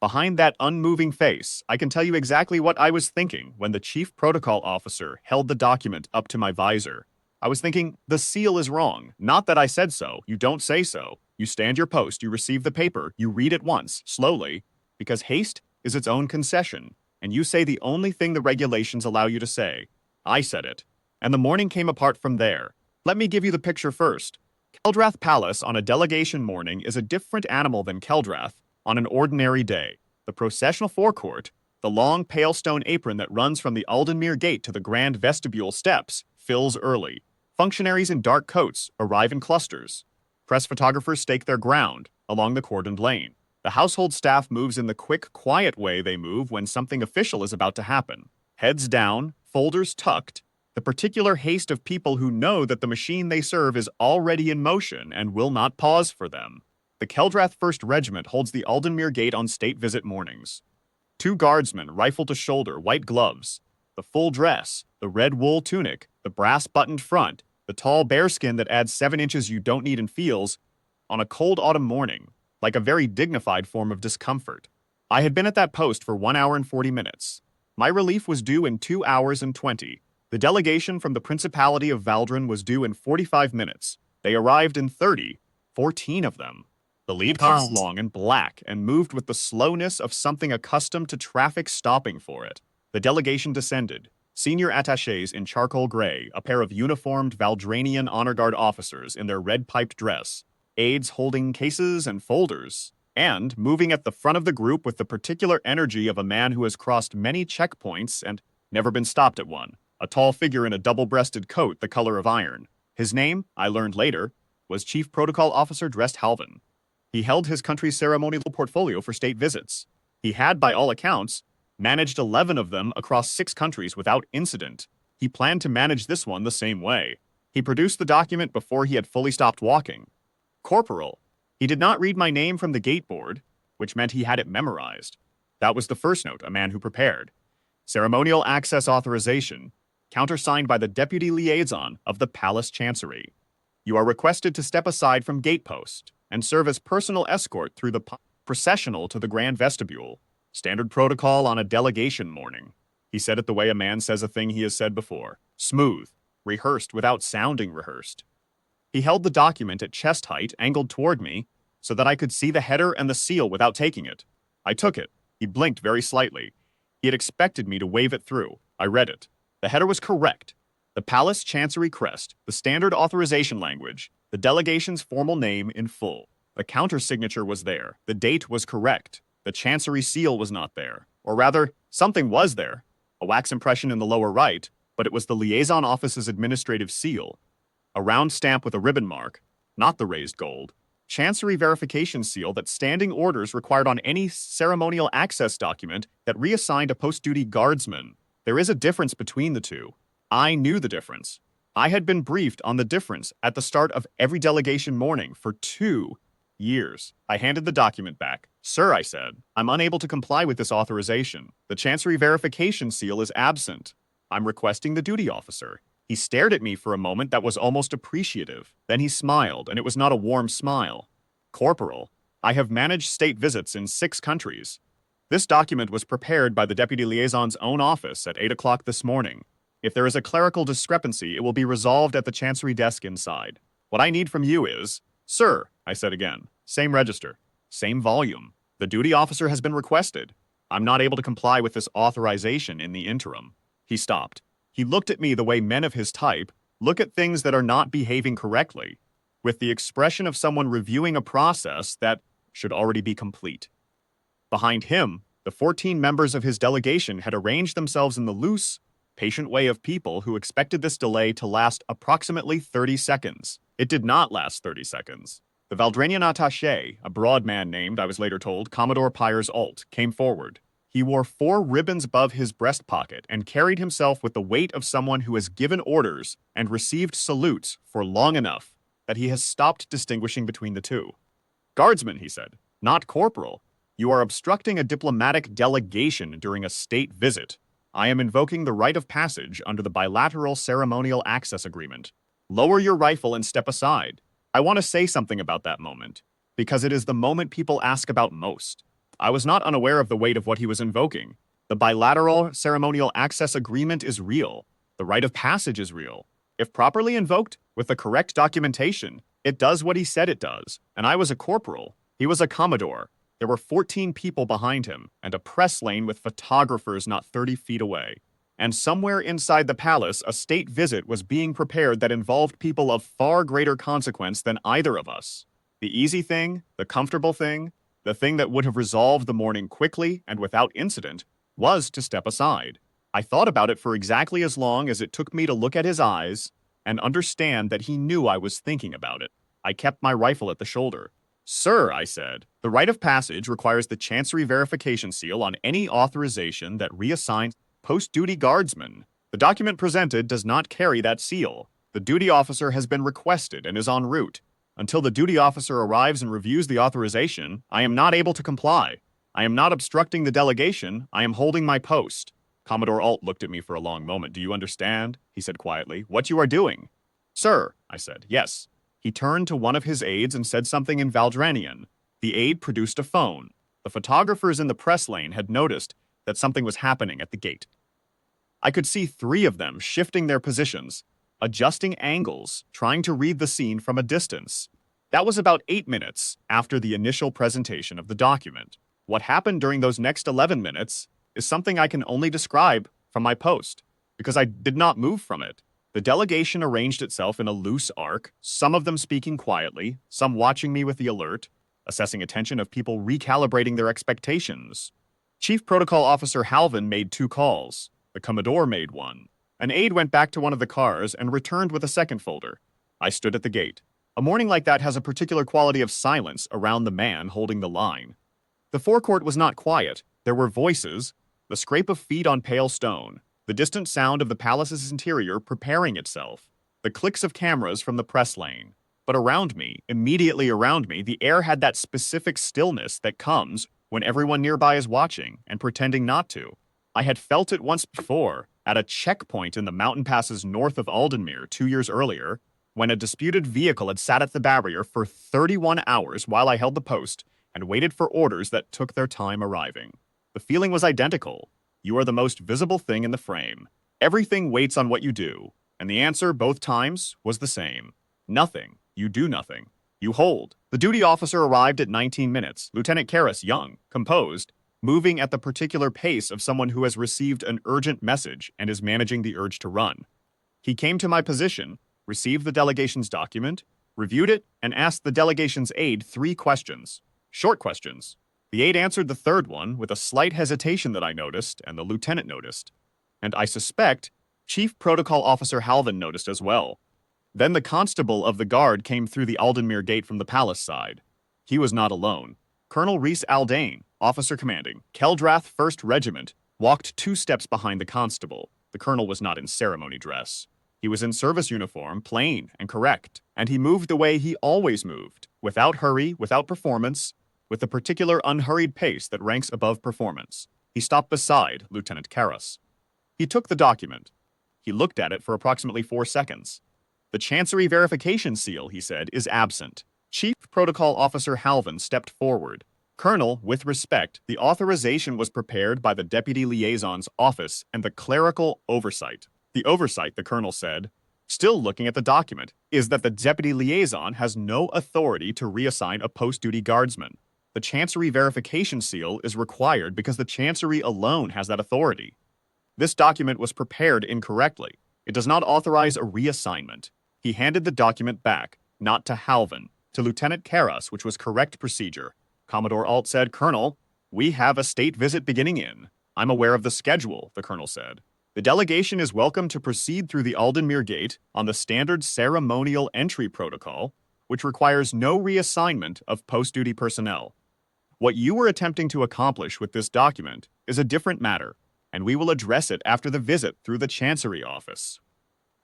Behind that unmoving face, I can tell you exactly what I was thinking when the chief protocol officer held the document up to my visor. I was thinking, the seal is wrong. Not that I said so. You don't say so. You stand your post, you receive the paper, you read it once, slowly, because haste is its own concession, and you say the only thing the regulations allow you to say. I said it. And the morning came apart from there. Let me give you the picture first. Keldrath Palace on a delegation morning is a different animal than Keldrath on an ordinary day. The processional forecourt, the long pale stone apron that runs from the Aldenmere gate to the grand vestibule steps, fills early. Functionaries in dark coats arrive in clusters. Press photographers stake their ground along the cordoned lane. The household staff moves in the quick, quiet way they move when something official is about to happen. Heads down, folders tucked, the particular haste of people who know that the machine they serve is already in motion and will not pause for them. The Keldrath 1st Regiment holds the Aldenmere Gate on state visit mornings. 2 guardsmen, rifle to shoulder, white gloves, the full dress, the red wool tunic, the brass-buttoned front, the tall bearskin that adds 7 inches you don't need and feels, on a cold autumn morning, like a very dignified form of discomfort. I had been at that post for 1 hour and 40 minutes. My relief was due in 2 hours and 20. The delegation from the Principality of Valdrin was due in 45 minutes. They arrived in 30, 14 of them. The lead car was long and black and moved with the slowness of something accustomed to traffic stopping for it. The delegation descended. Senior attachés in charcoal gray, a pair of uniformed Valdranian honor guard officers in their red-piped dress, aides holding cases and folders, and moving at the front of the group with the particular energy of a man who has crossed many checkpoints and never been stopped at one. A tall figure in a double-breasted coat the color of iron. His name, I learned later, was Chief Protocol Officer Drest Halvin. He held his country's ceremonial portfolio for state visits. He had, by all accounts, managed 11 of them across 6 countries without incident. He planned to manage this one the same way. He produced the document before he had fully stopped walking. Corporal. He did not read my name from the gateboard, which meant he had it memorized. That was the first note, a man who prepared. Ceremonial access authorization, countersigned by the deputy liaison of the Palace Chancery. You are requested to step aside from gatepost and serve as personal escort through the processional to the grand vestibule. Standard protocol on a delegation morning. He said it the way a man says a thing he has said before. Smooth, rehearsed without sounding rehearsed. He held the document at chest height, angled toward me, so that I could see the header and the seal without taking it. I took it. He blinked very slightly. He had expected me to wave it through. I read it. The header was correct. The Palace Chancery crest, the standard authorization language, the delegation's formal name in full. The counter-signature was there. The date was correct. The Chancery seal was not there. Or rather, something was there. A wax impression in the lower right, but it was the liaison office's administrative seal. A round stamp with a ribbon mark, not the raised gold. Chancery verification seal that standing orders required on any ceremonial access document that reassigned a post-duty guardsman. There is a difference between the two. I knew the difference. I had been briefed on the difference at the start of every delegation morning for 2 years. I handed the document back. Sir, I said, I'm unable to comply with this authorization. The Chancery verification seal is absent. I'm requesting the duty officer. He stared at me for a moment that was almost appreciative. Then he smiled, and it was not a warm smile. Corporal, I have managed state visits in 6 countries. This document was prepared by the Deputy Liaison's own office at 8 o'clock this morning. If there is a clerical discrepancy, it will be resolved at the Chancery desk inside. What I need from you is... Sir, I said again, same register, same volume. The duty officer has been requested. I'm not able to comply with this authorization in the interim. He stopped. He looked at me the way men of his type look at things that are not behaving correctly, with the expression of someone reviewing a process that should already be complete. Behind him, the 14 members of his delegation had arranged themselves in the loose, patient way of people who expected this delay to last approximately 30 seconds. It did not last 30 seconds. The Valdranian attaché, a broad man named, I was later told, Commodore Pyers Alt, came forward. He wore 4 ribbons above his breast pocket and carried himself with the weight of someone who has given orders and received salutes for long enough that he has stopped distinguishing between the two. Guardsman, he said, not corporal. You are obstructing a diplomatic delegation during a state visit. I am invoking the right of passage under the bilateral ceremonial access agreement. Lower your rifle and step aside. I want to say something about that moment, because it is the moment people ask about most. I was not unaware of the weight of what he was invoking. The bilateral ceremonial access agreement is real. The rite of passage is real. If properly invoked, with the correct documentation, it does what he said it does. And I was a corporal. He was a commodore. There were 14 people behind him, and a press lane with photographers not 30 feet away. And somewhere inside the palace, a state visit was being prepared that involved people of far greater consequence than either of us. The easy thing, the comfortable thing, the thing that would have resolved the morning quickly and without incident, was to step aside. I thought about it for exactly as long as it took me to look at his eyes and understand that he knew I was thinking about it. I kept my rifle at the shoulder. "Sir," I said, "the rite of passage requires the Chancery verification seal on any authorization that reassigns post-duty guardsmen. The document presented does not carry that seal. The duty officer has been requested and is en route. Until the duty officer arrives and reviews the authorization, I am not able to comply. I am not obstructing the delegation. I am holding my post." Commodore Alt looked at me for a long moment. "Do you understand?" he said quietly. "What you are doing?" "Sir," I said, "yes." He turned to one of his aides and said something in Valdranian. The aide produced a phone. The photographers in the press lane had noticed that something was happening at the gate. I could see 3 of them shifting their positions, adjusting angles, trying to read the scene from a distance. That was about 8 minutes after the initial presentation of the document. What happened during those next 11 minutes is something I can only describe from my post, because I did not move from it. The delegation arranged itself in a loose arc, some of them speaking quietly, some watching me with the alert, assessing attention of people recalibrating their expectations. Chief Protocol Officer Halvin made 2 calls. The Commodore made 1. An aide went back to one of the cars and returned with a second folder. I stood at the gate. A morning like that has a particular quality of silence around the man holding the line. The forecourt was not quiet. There were voices, the scrape of feet on pale stone, the distant sound of the palace's interior preparing itself, the clicks of cameras from the press lane. But around me, immediately around me, the air had that specific stillness that comes when everyone nearby is watching and pretending not to. I had felt it once before, at a checkpoint in the mountain passes north of Aldenmere 2 years earlier, when a disputed vehicle had sat at the barrier for 31 hours while I held the post and waited for orders that took their time arriving. The feeling was identical. You are the most visible thing in the frame. Everything waits on what you do, and the answer both times was the same. Nothing. You do nothing. You hold. The duty officer arrived at 19 minutes. Lieutenant Karras, young, composed, moving at the particular pace of someone who has received an urgent message and is managing the urge to run. He came to my position, received the delegation's document, reviewed it, and asked the delegation's aide 3 questions. Short questions. The aide answered the third one with a slight hesitation that I noticed and the lieutenant noticed. And I suspect Chief Protocol Officer Halvin noticed as well. Then the constable of the guard came through the Aldenmere gate from the palace side. He was not alone. Colonel Rhys Aldane, officer commanding Keldrath 1st Regiment, walked 2 steps behind the constable. The colonel was not in ceremony dress. He was in service uniform, plain and correct, and he moved the way he always moved, without hurry, without performance, with the particular unhurried pace that ranks above performance. He stopped beside Lieutenant Karras. He took the document. He looked at it for approximately 4 seconds. "The Chancery verification seal," he said, "is absent." Chief Protocol Officer Halvin stepped forward. "Colonel, with respect, the authorization was prepared by the Deputy Liaison's office and the clerical oversight." The oversight, the colonel said, still looking at the document, is that the Deputy Liaison has no authority to reassign a post-duty guardsman. The Chancery verification seal is required because the Chancery alone has that authority. This document was prepared incorrectly. It does not authorize a reassignment. He handed the document back, not to Halvin, to Lieutenant Karras, which was correct procedure. Commodore Alt said, "Colonel, we have a state visit beginning in." "I'm aware of the schedule," the colonel said. "The delegation is welcome to proceed through the Aldenmere Gate on the standard ceremonial entry protocol, which requires no reassignment of post-duty personnel. What you were attempting to accomplish with this document is a different matter, and we will address it after the visit through the Chancery office."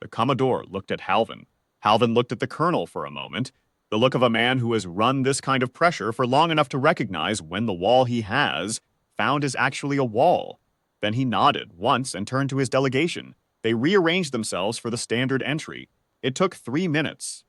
The Commodore looked at Halvin. Halvin looked at the colonel for a moment, the look of a man who has run this kind of pressure for long enough to recognize when the wall he has found is actually a wall. Then he nodded once and turned to his delegation. They rearranged themselves for the standard entry. It took 3 minutes.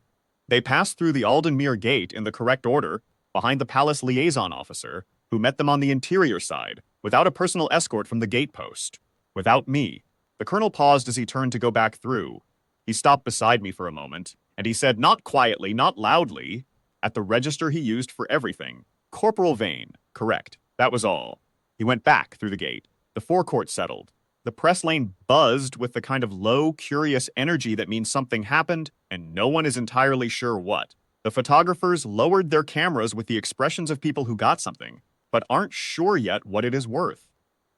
They passed through the Aldenmere Gate in the correct order, behind the palace liaison officer, who met them on the interior side, without a personal escort from the gate post. Without me. The colonel paused as he turned to go back through. He stopped beside me for a moment, and he said, not quietly, not loudly, at the register he used for everything. Corporal Vane. Correct. That was all. He went back through the gate. The forecourt settled. The press lane buzzed with the kind of low, curious energy that means something happened, and no one is entirely sure what. The photographers lowered their cameras with the expressions of people who got something, but aren't sure yet what it is worth.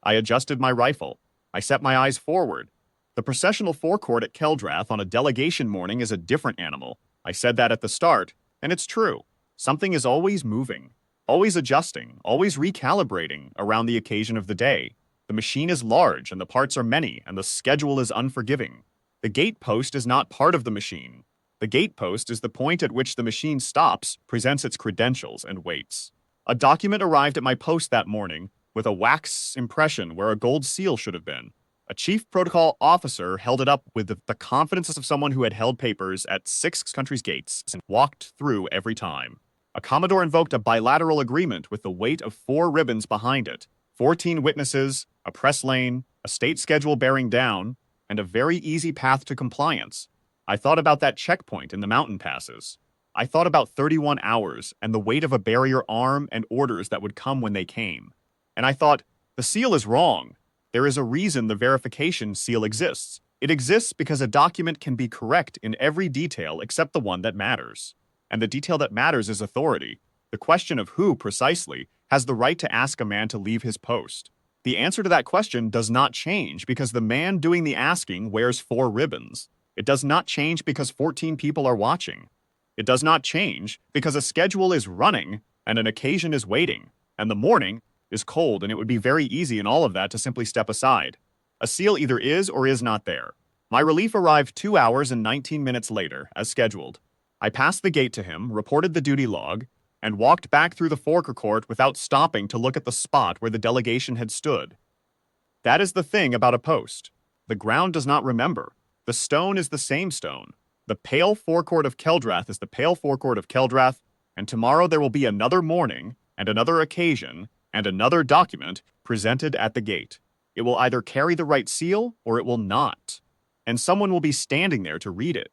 I adjusted my rifle. I set my eyes forward. The processional forecourt at Keldrath on a delegation morning is a different animal. I said that at the start, and it's true. Something is always moving, always adjusting, always recalibrating around the occasion of the day. The machine is large, and the parts are many, and the schedule is unforgiving. The gate post is not part of the machine. The gate post is the point at which the machine stops, presents its credentials, and waits. A document arrived at my post that morning with a wax impression where a gold seal should have been. A chief protocol officer held it up with the confidence of someone who had held papers at 6 countries' gates and walked through every time. A commodore invoked a bilateral agreement with the weight of 4 ribbons behind it, 14 witnesses, a press lane, a state schedule bearing down, and a very easy path to compliance. I thought about that checkpoint in the mountain passes. I thought about 31 hours and the weight of a barrier arm and orders that would come when they came. And I thought, the seal is wrong. There is a reason the verification seal exists. It exists because a document can be correct in every detail except the one that matters. And the detail that matters is authority. The question of who, precisely, has the right to ask a man to leave his post. The answer to that question does not change because the man doing the asking wears 4 ribbons. It does not change because 14 people are watching. It does not change because a schedule is running and an occasion is waiting, and the morning is cold, and it would be very easy in all of that to simply step aside. A seal either is or is not there. My relief arrived 2 hours and 19 minutes later, as scheduled. I passed the gate to him, reported the duty log, and walked back through the forecourt without stopping to look at the spot where the delegation had stood. That is the thing about a post. The ground does not remember. The stone is the same stone. The pale forecourt of Keldrath is the pale forecourt of Keldrath, and tomorrow there will be another morning, and another occasion, and another document presented at the gate. It will either carry the right seal or it will not, and someone will be standing there to read it.